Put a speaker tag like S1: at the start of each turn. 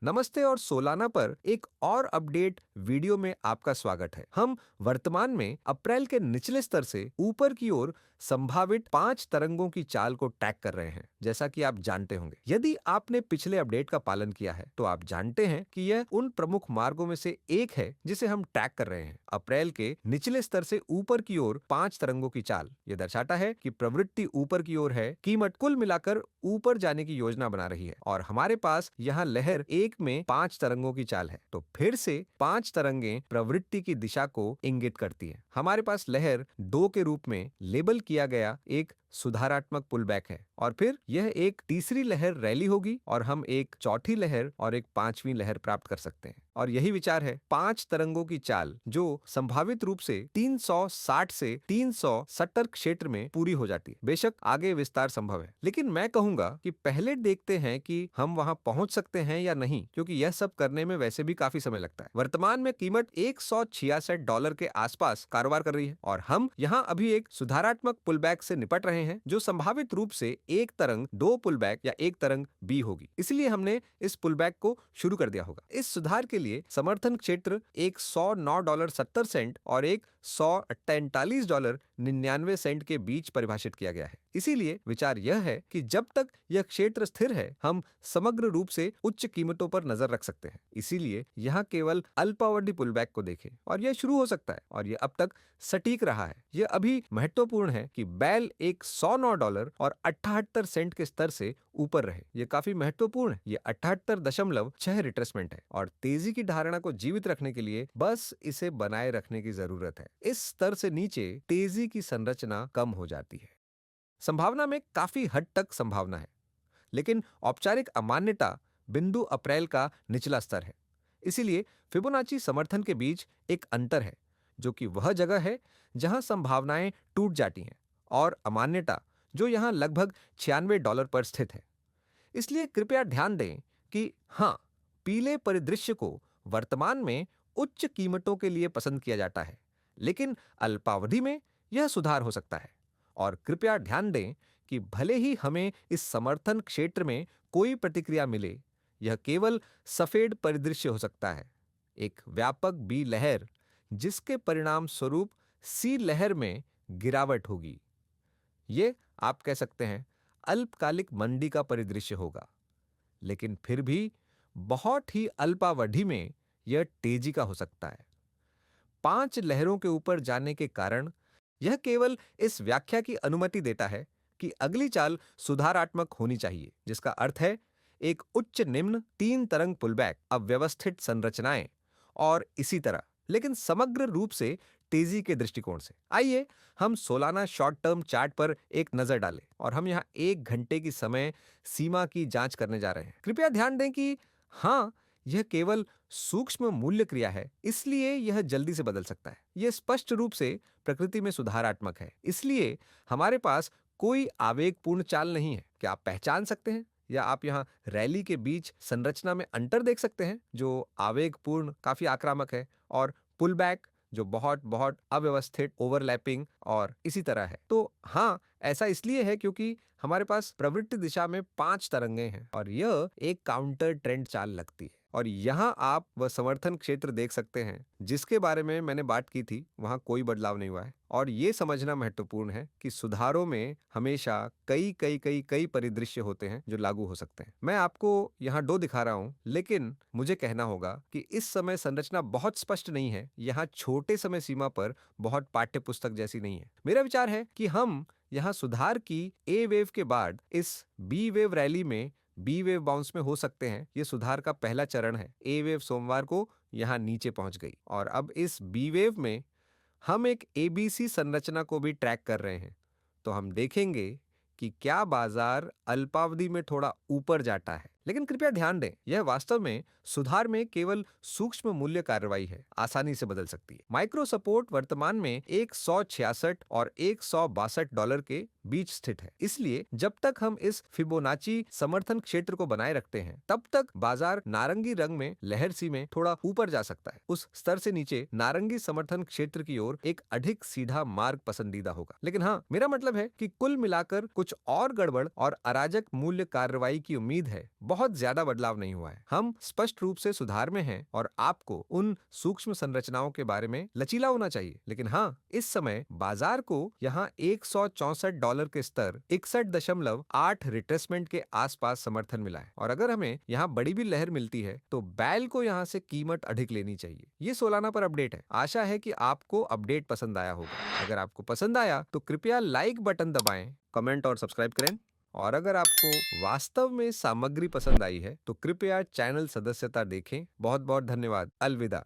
S1: नमस्ते और सोलाना पर एक और अपडेट वीडियो में आपका स्वागत है। हम वर्तमान में अप्रैल के निचले स्तर से ऊपर की ओर संभावित 5 तरंगों की चाल को ट्रैक कर रहे हैं, जैसा कि आप जानते होंगे। यदि आपने पिछले अपडेट का पालन किया है तो आप जानते हैं कि यह उन प्रमुख मार्गों में से एक है जिसे हम ट्रैक कर रहे हैं। अप्रैल के निचले स्तर से ऊपर की ओर 5 तरंगों की चाल यह दर्शाता है कि प्रवृत्ति ऊपर की ओर है, कीमत कुल मिलाकर ऊपर जाने की योजना बना रही है और हमारे पास यहाँ लहर एक में 5 तरंगों की चाल है। तो फिर से 5 तरंगें प्रवृत्ति की दिशा को इंगित करती हैं। हमारे पास लहर 2 के रूप में लेबल किया गया एक सुधारात्मक पुलबैक है और फिर यह एक तीसरी लहर रैली होगी और हम एक चौथी लहर और एक पांचवी लहर प्राप्त कर सकते हैं। और यही विचार है 5 तरंगों की चाल जो संभावित रूप से 360 से 370 क्षेत्र में पूरी हो जाती है। बेशक आगे विस्तार संभव है, लेकिन मैं कहूंगा कि पहले देखते हैं कि हम वहां पहुंच सकते हैं या नहीं, क्योंकि यह सब करने में वैसे भी काफी समय लगता है। वर्तमान में कीमत $166 के आसपास कारोबार कर रही है और हम यहां अभी एक सुधारात्मक पुलबैक से निपट रहे हैं जो संभावित रूप से एक तरंग 2 पुलबैक या एक तरंग बी होगी। इसलिए हमने इस पुलबैक को शुरू कर दिया होगा। इस सुधार के लिए समर्थन क्षेत्र एक $109.70 और एक $143.99 के बीच परिभाषित किया गया है। इसीलिए विचार यह है कि जब तक यह क्षेत्र स्थिर है हम समग्र रूप से उच्च कीमतों पर नजर रख सकते हैं। इसीलिए यहाँ केवल अल्पावधि पुलबैक को देखें और यह शुरू हो सकता है और यह अब तक सटीक रहा है। यह अभी महत्वपूर्ण है कि बैल एक $109 और 78 सेंट के स्तर से ऊपर रहे। यह काफी महत्वपूर्ण है। यह 78.6 रिट्रेसमेंट है और तेजी की धारणा को जीवित रखने के लिए बस इसे बनाए रखने की जरूरत है। इस स्तर से नीचे तेजी की संरचना कम हो जाती है। संभावना में काफी हद तक संभावना है, लेकिन औपचारिक अमान्यता बिंदु अप्रैल का निचला स्तर है। इसीलिए फिबोनाची समर्थन के बीच एक अंतर है, जो कि वह जगह है जहां संभावनाएं टूट जाती हैं, और अमान्यता जो यहां लगभग $96 पर स्थित है। इसलिए कृपया ध्यान दें कि हां, पीले परिदृश्य को वर्तमान में उच्च कीमतों के लिए पसंद किया जाता है, लेकिन अल्पावधि में यह सुधार हो सकता है। और कृपया ध्यान दें कि भले ही हमें इस समर्थन क्षेत्र में कोई प्रतिक्रिया मिले, यह केवल सफेद परिदृश्य हो सकता है, एक व्यापक बी लहर जिसके परिणाम स्वरूप सी लहर में गिरावट होगी। ये आप कह सकते हैं अल्पकालिक मंदी का परिदृश्य होगा, लेकिन फिर भी बहुत ही अल्पावधि में यह तेजी का हो सकता है। 5 लहरों के ऊपर जाने के कारण यह केवल इस व्याख्या की अनुमति देता है कि अगली चाल सुधारात्मक होनी चाहिए, जिसका अर्थ है एक उच्च निम्न 3 तरंग पुलबैक, अव्यवस्थित संरचनाएं और इसी तरह, लेकिन समग्र रूप से तेजी के दृष्टिकोण से। आइए हम सोलाना शॉर्ट टर्म चार्ट पर एक नजर डालें और हम यहाँ 1 घंटे की समय सीमा की जांच करने जा रहे हैं। कृपया ध्यान दें कि हाँ, यह केवल सूक्ष्म मूल्य क्रिया है, इसलिए यह जल्दी से बदल सकता है। यह स्पष्ट रूप से प्रकृति में सुधारात्मक है, इसलिए हमारे पास कोई आवेगपूर्ण चाल नहीं है। क्या आप पहचान सकते हैं या आप यहाँ रैली के बीच संरचना में अंतर देख सकते हैं, जो आवेगपूर्ण काफी आक्रामक है और पुलबैक जो बहुत बहुत अव्यवस्थित, ओवरलैपिंग और इसी तरह है। तो हाँ, ऐसा इसलिए है क्योंकि हमारे पास प्रवृत्ति दिशा में 5 तरंगें हैं और यह एक काउंटर ट्रेंड चाल लगती है। और यहाँ आप वह समर्थन क्षेत्र देख सकते हैं जिसके बारे में मैंने बात की थी, वहां कोई बदलाव नहीं हुआ है। और ये समझना महत्वपूर्ण है कि सुधारों में हमेशा कई परिदृश्य होते हैं जो लागू हो सकते हैं। मैं आपको यहाँ 2 दिखा रहा हूँ, लेकिन मुझे कहना होगा कि इस समय संरचना बहुत स्पष्ट नहीं है। यहाँ छोटे समय सीमा पर बहुत पाठ्य पुस्तक जैसी नहीं है। मेरा विचार है कि हम यहाँ सुधार की ए वेव के बाद इस बी वेव रैली में बी वेव बाउंस में हो सकते हैं। ये सुधार का पहला चरण है। ए वेव सोमवार को यहाँ नीचे पहुंच गई और अब इस बी वेव में हम एक एबीसी संरचना को भी ट्रैक कर रहे हैं। तो हम देखेंगे कि क्या बाजार अल्पावधि में थोड़ा ऊपर जाता है। लेकिन कृपया ध्यान दें, यह वास्तव में सुधार में केवल सूक्ष्म मूल्य कार्रवाई है, आसानी से बदल सकती है। माइक्रो सपोर्ट वर्तमान में $166 और $162 के बीच स्थित है। इसलिए जब तक हम इस फिबोनाची समर्थन क्षेत्र को बनाए रखते हैं, तब तक बाजार नारंगी रंग में लहर सी में थोड़ा ऊपर जा सकता है। उस स्तर से नीचे नारंगी समर्थन क्षेत्र की ओर एक अधिक सीधा मार्ग पसंदीदा होगा। लेकिन हाँ, मेरा मतलब है कि कुल मिलाकर कुछ और गड़बड़ और अराजक मूल्य कार्रवाई की उम्मीद है, बहुत ज्यादा बदलाव नहीं हुआ है। हम स्पष्ट रूप से सुधार में हैं और आपको उन सूक्ष्म संरचनाओं के बारे में लचीला होना चाहिए। लेकिन हाँ, इस समय बाजार को यहाँ $164 के स्तर 61.8 रिट्रेसमेंट के आसपास समर्थन मिला है और अगर हमें यहाँ बड़ी भी लहर मिलती है तो बैल को यहाँ से कीमत अधिक लेनी चाहिए। ये सोलाना पर अपडेट है। आशा है कि आपको अपडेट पसंद आया होगा। अगर आपको पसंद आया तो कृपया लाइक बटन दबाएं, कमेंट और सब्सक्राइब करें। और अगर आपको वास्तव में सामग्री पसंद आई है तो कृपया चैनल सदस्यता देखें। बहुत बहुत धन्यवाद। अलविदा।